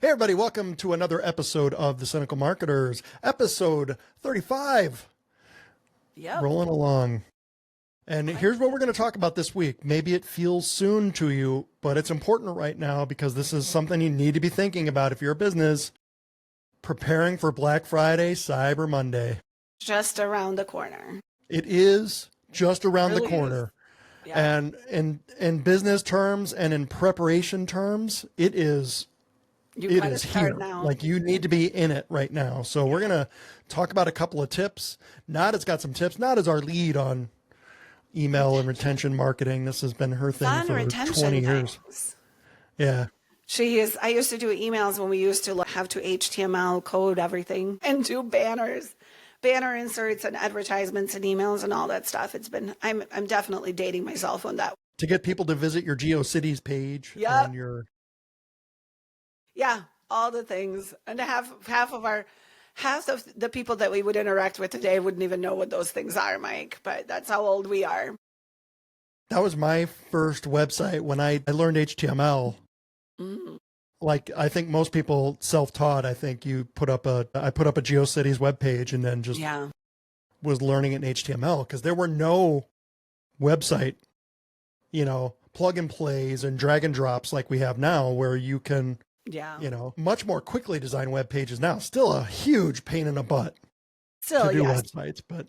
Hey everybody, welcome to another episode of the Cynical Marketers, episode 35. Yep. Rolling along. And here's what we're going to talk about this week. Maybe it feels soon to you, but it's important right now because this is something you need to be thinking about if you're a business. Preparing for Black Friday, Cyber Monday. Just around the corner. It is just around Really the corner. Yeah. And in business terms and in preparation terms, it is here. Now. Like, you need to be in it right now. So we're going to talk about a couple of tips. Nada's got some tips. Nada's our lead on email and retention marketing. This has been her thing for 20 years. Yeah. She is. I used to do emails when we used to have to HTML code everything and do banners, banner inserts and advertisements and emails and all that stuff. It's been, I'm definitely dating myself on that. To get people to visit your GeoCities page and your... Yeah, all the things. And half of the people that we would interact with today wouldn't even know what those things are, Mike, but that's how old we are. That was my first website when I learned HTML. Mm. Like, I think most people self-taught. I think I put up a GeoCities webpage and then just was learning it in HTML because there were no website, plug and plays and drag and drops like we have now where you can, much more quickly design web pages now. Still a huge pain in the butt to do websites, but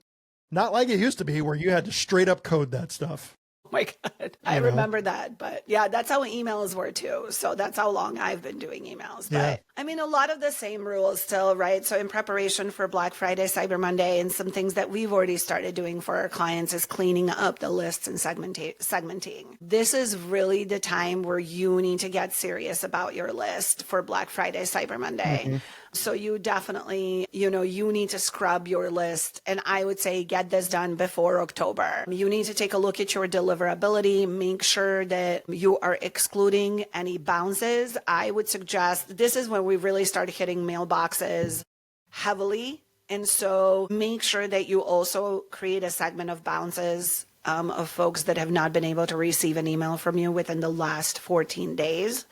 not like it used to be where you had to straight up code that stuff. Oh my God. I remember that. But yeah, that's how emails were too. So that's how long I've been doing emails. But I mean, a lot of the same rules still, right? So in preparation for Black Friday, Cyber Monday, and some things that we've already started doing for our clients is cleaning up the lists and segmenting. This is really the time where you need to get serious about your list for Black Friday, Cyber Monday. Mm-hmm. So you definitely, you need to scrub your list. And I would say get this done before October. You need to take a look at your deliverability, make sure that you are excluding any bounces. I would suggest this is when we really start hitting mailboxes heavily. And so make sure that you also create a segment of bounces of folks that have not been able to receive an email from you within the last 14 days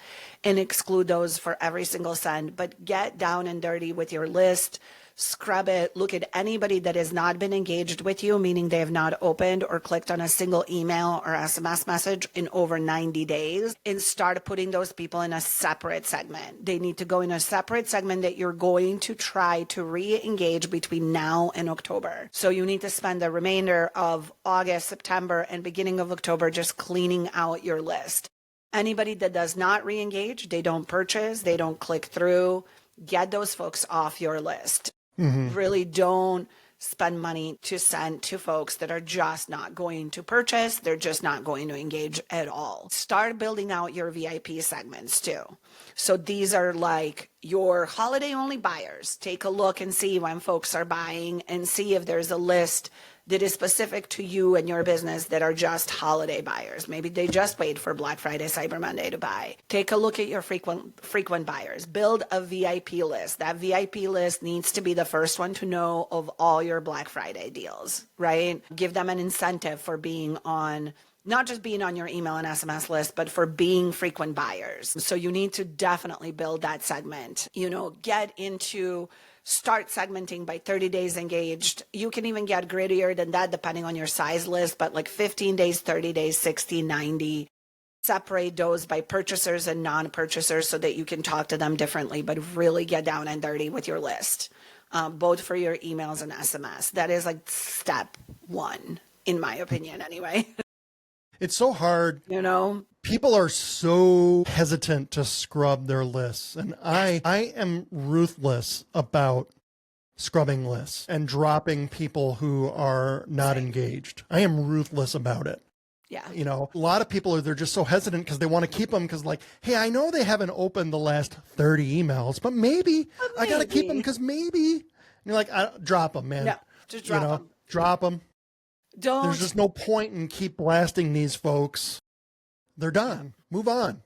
and exclude those for every single send. But get down and dirty with your list, scrub it, look at anybody that has not been engaged with you, meaning they have not opened or clicked on a single email or SMS message in over 90 days, and start putting those people in a separate segment. They need to go in a separate segment that you're going to try to re-engage between now and October. So you need to spend the remainder of August, September, and beginning of October just cleaning out your list. Anybody that does not re-engage, they don't purchase, they don't click through, get those folks off your list. Mm-hmm. Really don't spend money to send to folks that are just not going to purchase. They're just not going to engage at all. Start building out your VIP segments too. So these are like your holiday only buyers. Take a look and see when folks are buying and see if there's a list that is specific to you and your business that are just holiday buyers. Maybe they just wait for Black Friday, Cyber Monday to buy. Take a look at your frequent buyers. Build a VIP list. That VIP list needs to be the first one to know of all your Black Friday deals, right? Give them an incentive for being on, not just being on your email and SMS list, but for being frequent buyers. So you need to definitely build that segment, start segmenting by 30 days engaged. You can even get grittier than that depending on your size list, but like 15 days, 30 days, 60, 90. Separate those by purchasers and non-purchasers so that you can talk to them differently, but really get down and dirty with your list, both for your emails and SMS. That is like step one, in my opinion, anyway. It's so hard. People are so hesitant to scrub their lists. And I am ruthless about scrubbing lists and dropping people who are not engaged. I am ruthless about it. Yeah. A lot of people they're just so hesitant because they want to keep them because like, hey, I know they haven't opened the last 30 emails, but maybe I got to keep them because maybe. And you're like, drop them, man. No, just drop them. Drop them. There's just no point in keep blasting these folks. They're done. Move on.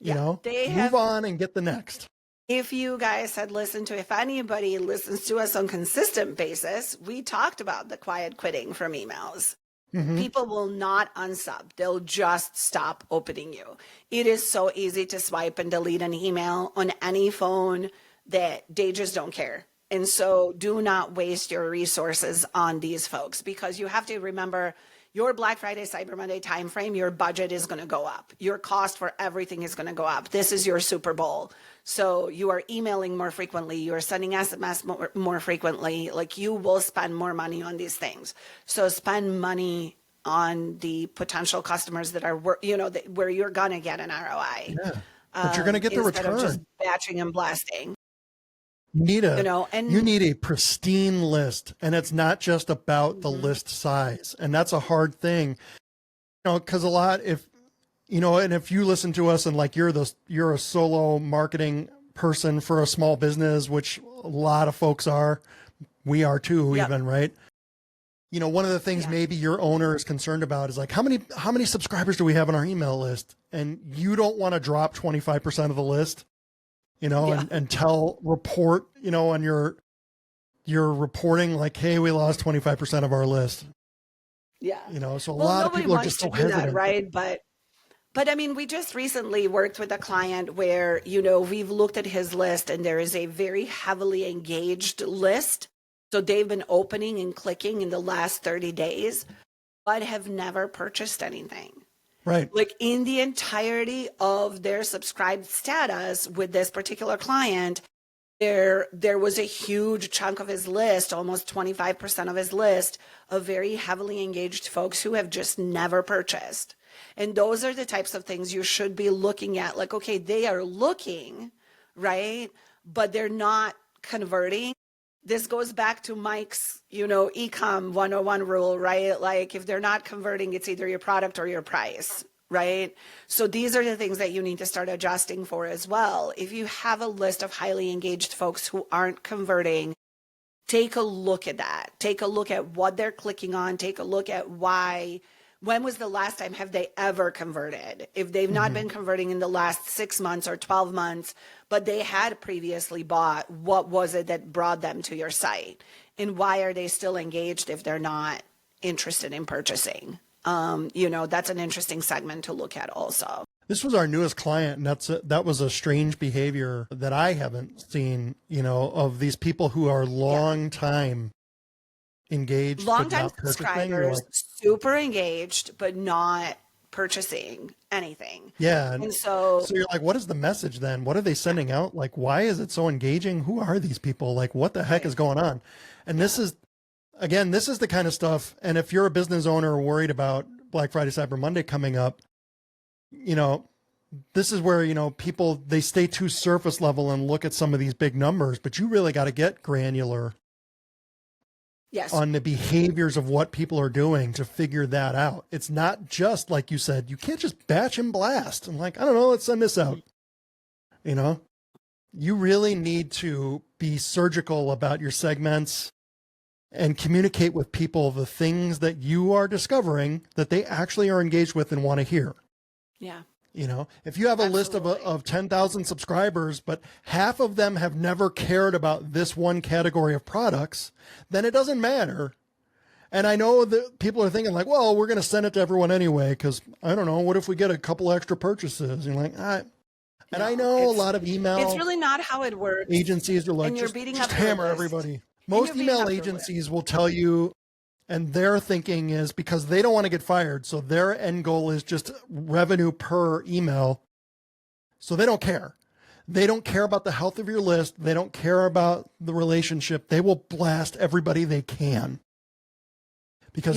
Move on and get the next. If you guys had listened to, if anybody listens to us on consistent basis, we talked about the quiet quitting from emails. People will not unsub. They'll just stop opening you. It is so easy to swipe and delete an email on any phone that they just don't care. And so do not waste your resources on these folks, because you have to remember your Black Friday, Cyber Monday timeframe, your budget is going to go up. Your cost for everything is going to go up. This is your Super Bowl. So you are emailing more frequently. You are sending SMS more frequently. Like, you will spend more money on these things. So spend money on the potential customers that are, where you're going to get an ROI. Yeah. But you're going to get the return. Instead of just batching and blasting. You need a pristine list, and it's not just about the list size. And that's a hard thing, because a lot, if you listen to us and like you're a solo marketing person for a small business, which a lot of folks are, we are too, even, right? One of the things maybe your owner is concerned about is like, how many subscribers do we have on our email list? And you don't want to drop 25% of the list. And report, on your reporting, like, hey, we lost 25% of our list. Yeah. So a lot of people are just so hesitant. That, right? But I mean, we just recently worked with a client where, we've looked at his list, and there is a very heavily engaged list. So they've been opening and clicking in the last 30 days, but have never purchased anything. Right. Like, in the entirety of their subscribed status with this particular client, there was a huge chunk of his list, almost 25% of his list, of very heavily engaged folks who have just never purchased. And those are the types of things you should be looking at. Like, okay, they are looking, right? But they're not converting. This goes back to Mike's, e-com 101 rule, right? Like, if they're not converting, it's either your product or your price, right? So these are the things that you need to start adjusting for as well. If you have a list of highly engaged folks who aren't converting, take a look at that. Take a look at what they're clicking on. Take a look at why. When was the last time have they ever converted? If they've not been converting in the last 6 months or 12 months, but they had previously bought, what was it that brought them to your site? And why are they still engaged if they're not interested in purchasing? That's an interesting segment to look at also. This was our newest client, and that was a strange behavior that I haven't seen, of these people who are long time engaged, long-time subscribers, super engaged, but not purchasing anything. Yeah. And so you're like, what is the message then? What are they sending out? Like, why is it so engaging? Who are these people? Like, what the heck is going on? And this is the kind of stuff. And if you're a business owner worried about Black Friday, Cyber Monday coming up, this is where, people, they stay too surface level and look at some of these big numbers, but you really got to get granular. Yes. On the behaviors of what people are doing to figure that out. It's not just, like you said, you can't just batch and blast. I'm like, I don't know, let's send this out. You really need to be surgical about your segments and communicate with people the things that you are discovering that they actually are engaged with and want to hear. Yeah. If you have a list of 10,000 subscribers, but half of them have never cared about this one category of products, then it doesn't matter. And I know that people are thinking like, well, we're going to send it to everyone anyway, because I don't know, what if we get a couple extra purchases? You're like, I know a lot of email. It's really not how it works. Agencies are like, just hammer everybody. Most email agencies will tell you, and their thinking is because they don't want to get fired. So their end goal is just revenue per email. So they don't care. They don't care about the health of your list. They don't care about the relationship. They will blast everybody they can because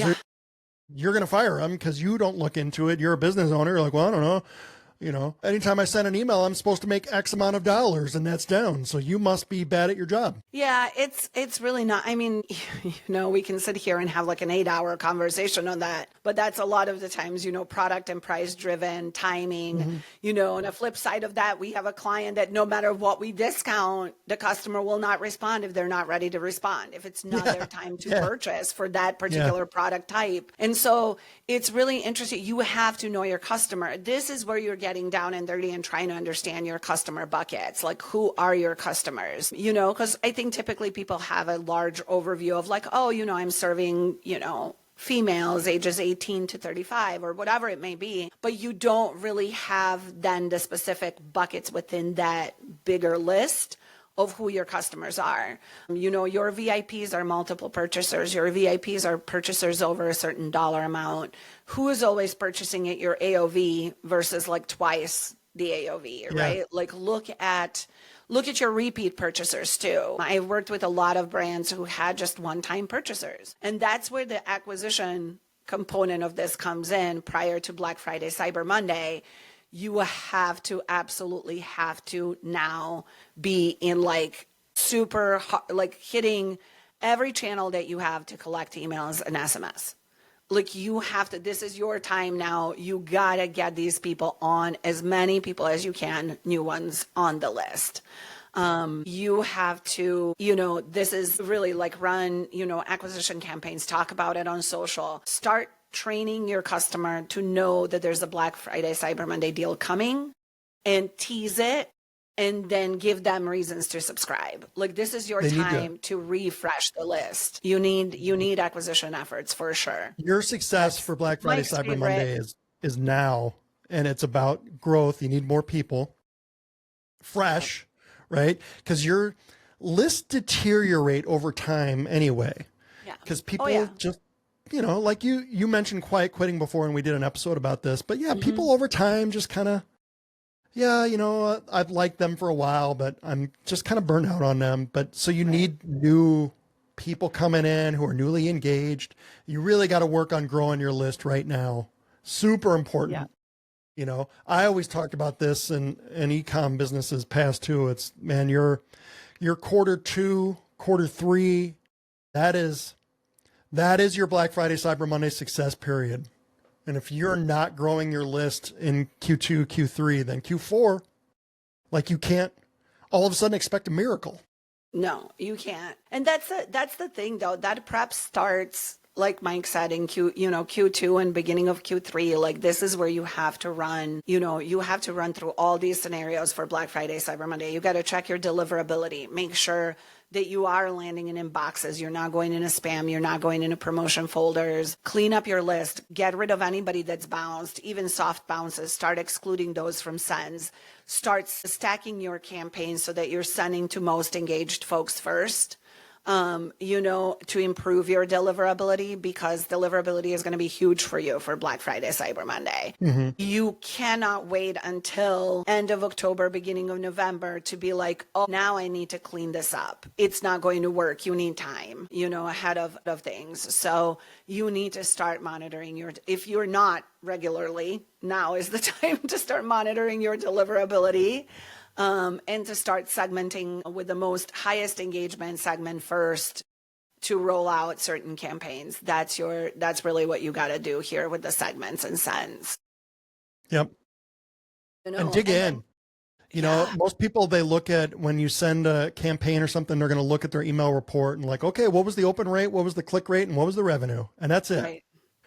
you're going to fire them because you don't look into it. You're a business owner. You're like, well, I don't know. Anytime I send an email, I'm supposed to make X amount of dollars and that's down. So you must be bad at your job. Yeah, it's really not. I mean, we can sit here and have like an 8-hour conversation on that, but that's a lot of the times, product and price driven timing, on a flip side of that, we have a client that no matter what we discount, the customer will not respond if they're not ready to respond, if it's not their time to purchase for that particular product type. And so it's really interesting. You have to know your customer. This is where you're getting down and dirty and trying to understand your customer buckets. Like, who are your customers? Because I think typically people have a large overview of like, I'm serving, females ages 18 to 35 or whatever it may be, but you don't really have then the specific buckets within that bigger list of who your customers are. You know, your VIPs are multiple purchasers. Your VIPs are purchasers over a certain dollar amount. Who is always purchasing at your AOV versus like twice the AOV, right? Yeah. Like look at your repeat purchasers too. I've worked with a lot of brands who had just one-time purchasers. And that's where the acquisition component of this comes in prior to Black Friday, Cyber Monday. You absolutely have to now be in like super, like hitting every channel that you have to collect emails and SMS. Like you have to, this is your time now. You gotta get these people on, as many people as you can, new ones on the list. You have to, you know, this is really like run, you know, acquisition campaigns, talk about it on social, start training your customer to know that there's a Black Friday, Cyber Monday deal coming and tease it and then give them reasons to subscribe. Like this is your time to refresh the list. You need acquisition efforts for sure. Your success for Black Friday, Cyber Monday is now, and it's about growth. You need more people, fresh, right? Because your lists deteriorate over time anyway. Yeah. Because people just, you know, like you mentioned quiet quitting before, and we did an episode about this, but yeah, people over time just kind of, yeah, you know, I've liked them for a while, but I'm just kind of burned out on them. But so you need new people coming in who are newly engaged. You really got to work on growing your list right now. Super important. Yeah. You know, I always talked about this in e-com businesses past too. It's, man, your quarter 2, quarter 3, that is your Black Friday, Cyber Monday success period. And if you're not growing your list in Q2, Q3, then Q4, like you can't all of a sudden expect a miracle. No, you can't. And that's the thing though, that prep starts, like Mike said, in Q2 and beginning of Q3. Like this is where you have to run, you have to run through all these scenarios for Black Friday, Cyber Monday. You got to check your deliverability, make sure that you are landing in inboxes. You're not going into spam. You're not going into promotion folders. Clean up your list. Get rid of anybody that's bounced, even soft bounces. Start excluding those from sends. Start stacking your campaigns so that you're sending to most engaged folks first. To improve your deliverability, because deliverability is going to be huge for you for Black Friday, Cyber Monday. Mm-hmm. You cannot wait until end of October, beginning of November to be like, oh, now I need to clean this up. It's not going to work. You need time, ahead of things. So you need to start monitoring if you're not regularly, now is the time to start monitoring your deliverability. And to start segmenting with the highest engagement segment first to roll out certain campaigns. That's really what you got to do here with the segments and sends. Yep. And dig in. Most people, they look at when you send a campaign or something, they're going to look at their email report and like, okay, what was the open rate? What was the click rate? And what was the revenue? And that's it.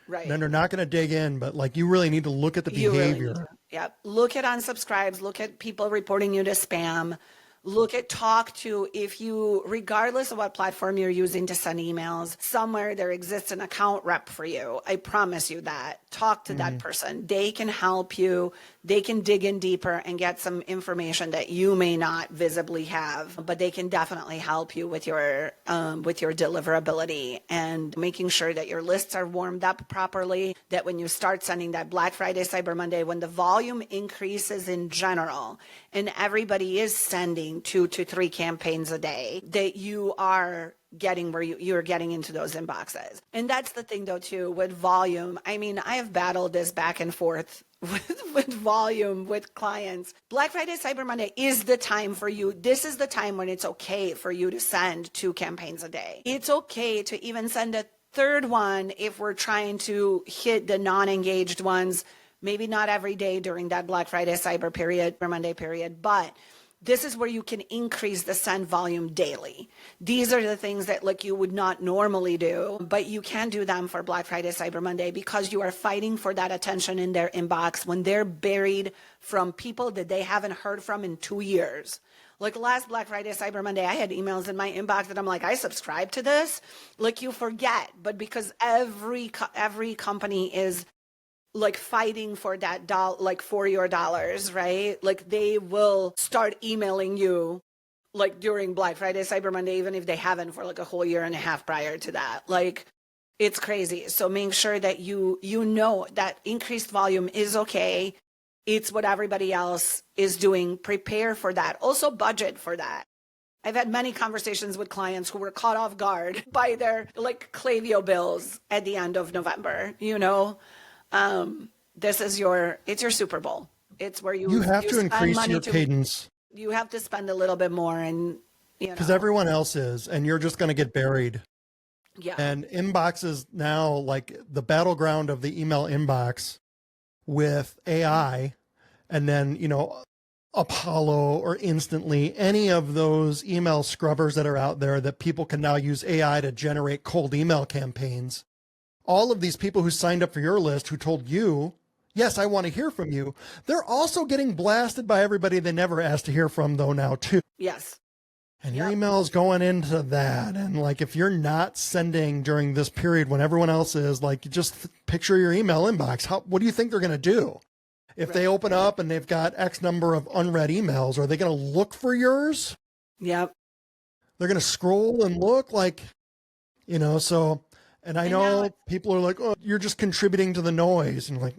Right. And then they're not going to dig in, but like you really need to look at the behavior. Really look at unsubscribes, look at people reporting you to spam, talk to, if you, regardless of what platform you're using to send emails, somewhere there exists an account rep for you. I promise you that. Talk to that person. They can help you. They can dig in deeper and get some information that you may not visibly have, but they can definitely help you with your deliverability and making sure that your lists are warmed up properly, that when you start sending that Black Friday, Cyber Monday, when the volume increases in general and everybody is sending 2 to 3 campaigns a day, that you are getting where you're getting into those inboxes. And that's the thing though too, with volume. I mean, I have battled this back and forth with volume with clients. Black Friday, Cyber Monday is the time for you. This is the time when it's okay for you to send 2 campaigns a day. It's okay to even send a third one if we're trying to hit the non-engaged ones, maybe not every day during that Black Friday, Cyber Monday period, but this is where you can increase the send volume daily. These are the things that like you would not normally do, but you can do them for Black Friday, Cyber Monday, because you are fighting for that attention in their inbox when they're buried from people that they haven't heard from in 2 years. Like last Black Friday, Cyber Monday, I had emails in my inbox that I'm like, I subscribe to this. Like you forget, but because every company is like fighting for that like for your dollars, right? Like they will start emailing you like during Black Friday, Cyber Monday, even if they haven't for like a whole year and a half prior to that. Like it's crazy. So make sure that you know that increased volume is okay. It's what everybody else is doing. Prepare for that. Also budget for that. I've had many conversations with clients who were caught off guard by their like Klaviyo bills at the end of November, you know? This is it's your Super Bowl. It's where you have to increase your cadence. You have to spend a little bit more, and you know, because everyone else is, and you're just going to get buried. Yeah. And inboxes now, like the battleground of the email inbox with AI, and then, you know, Apollo or Instantly, any of those email scrubbers that are out there that people can now use AI to generate cold email campaigns. All of these people who signed up for your list, who told you, yes, I want to hear from you, they're also getting blasted by everybody they never asked to hear from, though, now, too. Yes. And your email is going into that. And like, if you're not sending during this period when everyone else is, like, just picture your email inbox. What do you think they're going to do? If they open up and they've got X number of unread emails, are they going to look for yours? Yep. They're going to scroll and look, like, you know, so, and I know people are like, oh, you're just contributing to the noise. And like,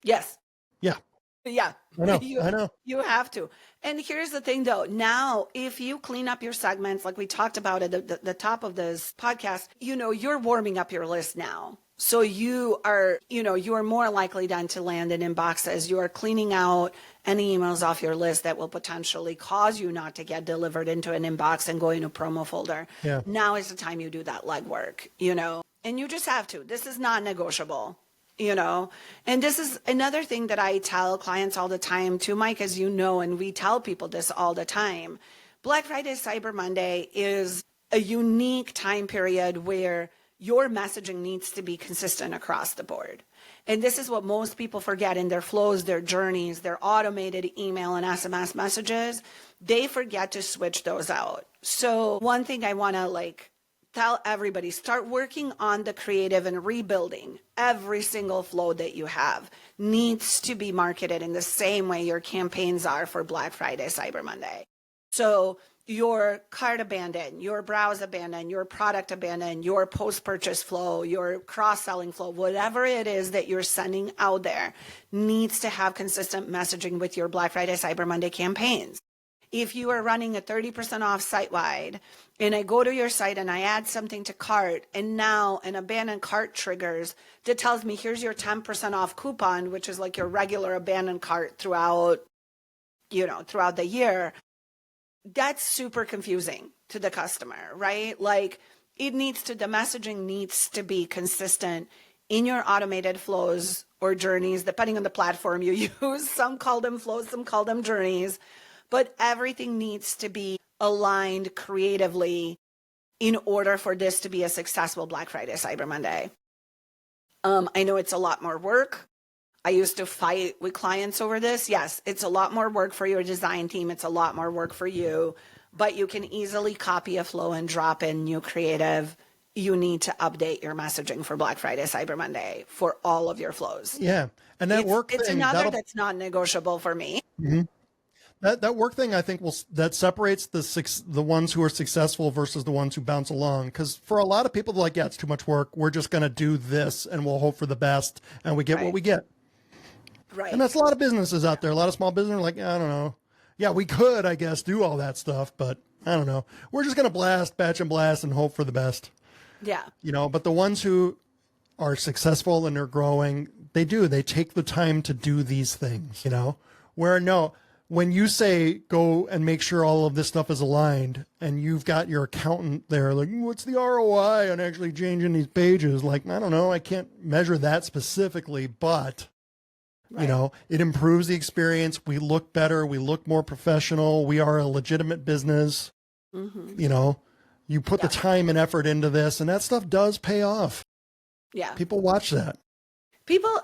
yes. Yeah. Yeah. I know. You have to. And here's the thing, though. Now, if you clean up your segments, like we talked about at the top of this podcast, you know, you're warming up your list now. So you are more likely then to land in inboxes. You are cleaning out any emails off your list that will potentially cause you not to get delivered into an inbox and go into promo folder. Yeah. Now is the time you do that legwork, you know, and you just have to. This is not negotiable. You know, and this is another thing that I tell clients all the time too, Mike, as you know, and we tell people this all the time. Black Friday, Cyber Monday is a unique time period where your messaging needs to be consistent across the board. And this is what most people forget in their flows, their journeys, their automated email and SMS messages. They forget to switch those out. So one thing I want to tell everybody, start working on the creative and rebuilding. Every single flow that you have needs to be marketed in the same way your campaigns are for Black Friday, Cyber Monday. So your cart abandon, your browse abandon, your product abandon, your post-purchase flow, your cross-selling flow, whatever it is that you're sending out there needs to have consistent messaging with your Black Friday, Cyber Monday campaigns. If you are running a 30% off site-wide and I go to your site and I add something to cart and now an abandoned cart triggers that tells me here's your 10% off coupon, which is like your regular abandoned cart throughout the year, that's super confusing to the customer, right? Like the messaging needs to be consistent in your automated flows or journeys, depending on the platform you use. Some call them flows, some call them journeys. But everything needs to be aligned creatively in order for this to be a successful Black Friday, Cyber Monday. I know it's a lot more work. I used to fight with clients over this. Yes, it's a lot more work for your design team. It's a lot more work for you, but you can easily copy a flow and drop in new creative. You need to update your messaging for Black Friday, Cyber Monday for all of your flows. Yeah. And that work thing. It's another that's not negotiable for me. Mm-hmm. That work thing, I think, that separates the ones who are successful versus the ones who bounce along. Because for a lot of people, they're like, yeah, it's too much work. We're just going to do this and we'll hope for the best. And we get what we get. Right. And that's a lot of businesses out there. A lot of small business are like, I don't know. Yeah, we could, I guess, do all that stuff. But I don't know. We're just going to batch and blast and hope for the best. Yeah. You know, but the ones who are successful and they're growing, they take the time to do these things, you know, when you say go and make sure all of this stuff is aligned and you've got your accountant there, like, what's the ROI on actually changing these pages? Like, I don't know. I can't measure that specifically, but You know, it improves the experience. We look better. We look more professional. We are a legitimate business. You know, you put the time and effort into this, and that stuff does pay off. Yeah. People watch that. People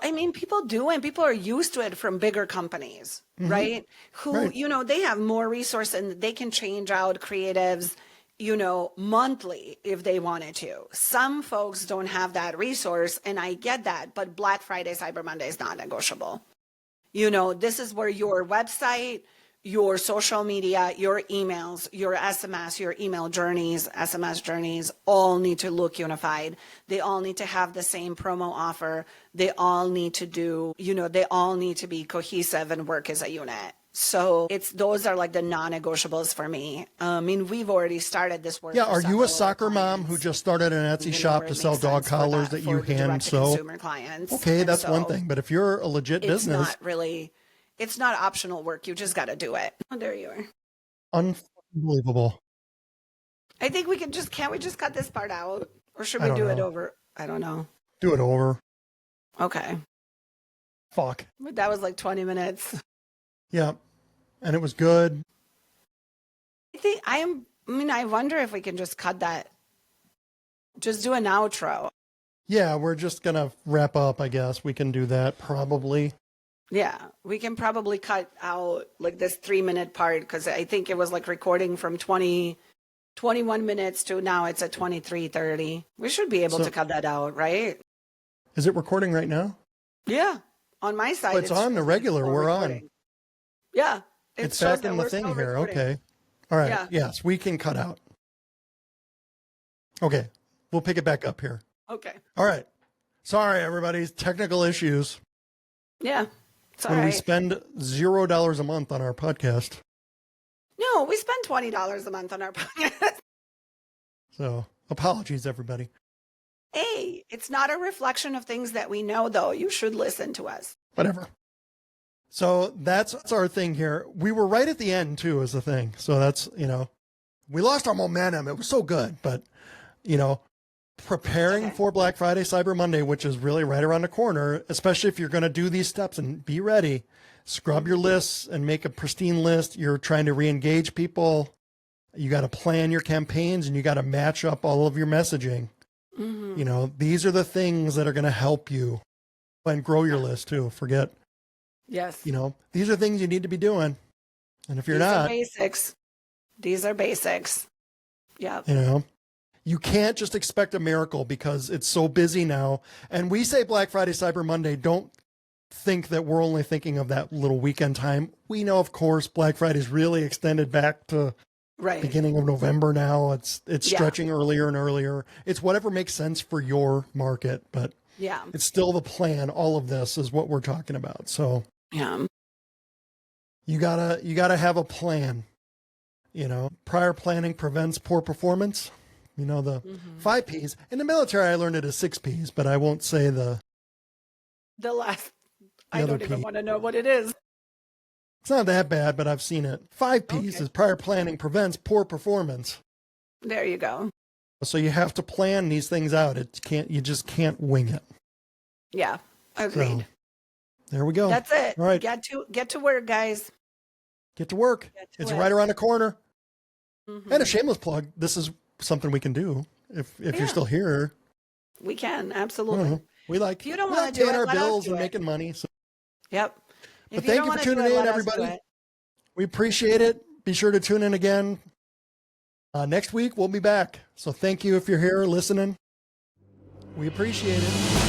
do, and people are used to it from bigger companies, right? Who, you know, they have more resources and they can change out creatives, you know, monthly if they wanted to. Some folks don't have that resource, and I get that, but Black Friday, Cyber Monday is not negotiable. You know, this is where your website, your social media, your emails, your SMS, your email journeys, SMS journeys, all need to look unified. They all need to have the same promo offer. They all need to do, you know, they all need to be cohesive and work as a unit. So those are like the non-negotiables for me. I mean, we've already started this work. Yeah, are you a soccer mom who just started an Etsy shop to sell dog collars that you hand sew? Consumer clients. Okay, that's one thing. But if you're a legit business, it's not optional work. You just got to do it. Oh, there you are. Unbelievable. I think can't we just cut this part out? Or should we do it over? I don't know. Do it over. Okay. Fuck. But that was like 20 minutes. Yeah. And it was good. I wonder if we can just cut that. Just do an outro. Yeah, we're just going to wrap up, I guess. We can do that probably. Yeah, we can probably cut out like this 3-minute part because I think it was like recording from 21 minutes to now it's at 23:30. We should be able to cut that out, right? Is it recording right now? Yeah, on my side. But it's on the regular. We're recording. on. Yeah. It's back in the thing here. Recording. Okay. All right. Yeah. Yes, we can cut out. Okay. We'll pick it back up here. Okay. All right. Sorry, everybody. Technical issues. Yeah. We spend $0 a month on our podcast. No, we spend $20 a month on our podcast. So apologies, everybody. Hey, it's not a reflection of things that we know, though. You should listen to us. Whatever. So that's our thing here. We were right at the end, too, is the thing. So that's, you know, we lost our momentum. It was so good. But, you know, preparing for Black Friday, Cyber Monday, which is really right around the corner, especially if you're going to do these steps and be ready, scrub your lists and make a pristine list. You're trying to re-engage people. You got to plan your campaigns and you got to match up all of your messaging. You know, these are the things that are going to help you and grow your list too. Forget. Yes. You know, these are things you need to be doing. And if you're not, these are basics. Yeah. You know, you can't just expect a miracle because it's so busy now. And we say Black Friday, Cyber Monday. Don't think that we're only thinking of that little weekend time. We know, of course, Black Friday is really extended back to beginning of November now. It's stretching earlier and earlier. It's whatever makes sense for your market, but it's still the plan. All of this is what we're talking about. So you gotta have a plan. You know, prior planning prevents poor performance. You know, the 5 P's. In the military, I learned it as 6 P's, but I won't say the last. I don't even want to know what it is. It's not that bad, but I've seen it. 5 P's is prior planning prevents poor performance. There you go. So you have to plan these things out. You just can't wing it. Yeah, agreed. So, there we go. That's it. All right. Get to work, guys. Get to work. It's right around the corner. And a shameless plug. This is something we can do if you're still here. We can, absolutely. We like if you don't want to do paying it, our bills and making money. So. Yep. But thank you for tuning in, everybody. We appreciate it. Be sure to tune in again. Next week, we'll be back. So thank you if you're here listening. We appreciate it.